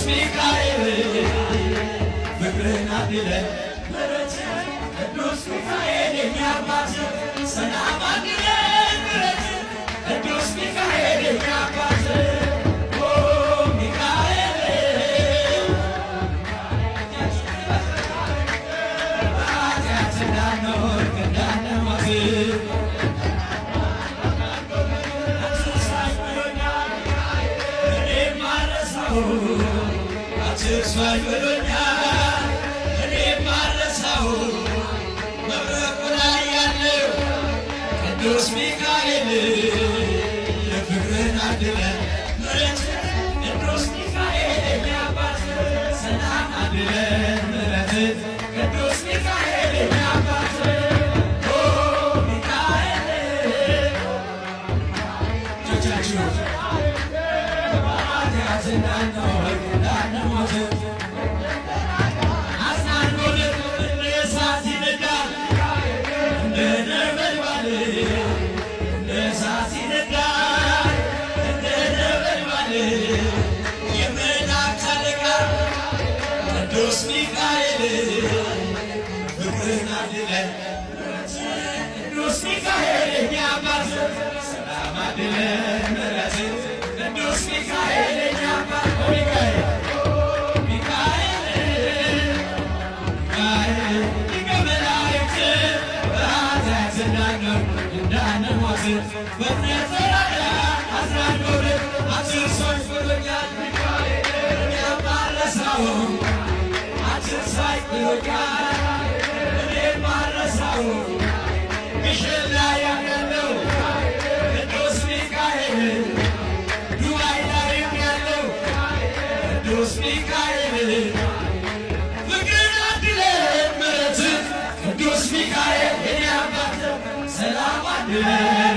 ሚካኤል ፍቅርን አድለን ምሕረት ቅዱስ ሚካኤል የኛ አባት ሰላም አድለን ምሕረት ቅዱስ ሚካኤል የኛ አባት አትርሳኝ ብሎኛል እኔ ማረሳው መብረቁ ላይ ያለው ቅዱስ ሚካኤል የፍቅርን አድለን ምሕረት ቅዱስ ሚካኤል የኛ አባት ሰላም አድለን ምሕረት ቅዱስ ሚካኤል የኛ አባት ሚካኤል ጆቻችሁ ቅዱስ ሚካኤል ፍቅርን አድለን ቅዱስ ሚካኤል የኛ አባት ሰላም አድለን ምሕረት ቅዱስ ሚካኤል የኛ አባት ሚካኤል ሊቀ መላእክት በኃጢአት እንዳንሞት በእምነት ተራራ አዝናኖን አትርሳኝ ብሎኛል እኔ አልረሳውም አትርሳኝ ብሎኛል እኔ አልረሳውም ግሸን ላይ ያለው ቅዱስ ሚካኤል ዱባይ ላይም ያለው ቅዱስ ሚካኤል ፍቅርን አድለን ምሕረት ቅዱስ ሚካኤል የኛ አባት ሰላም አድለን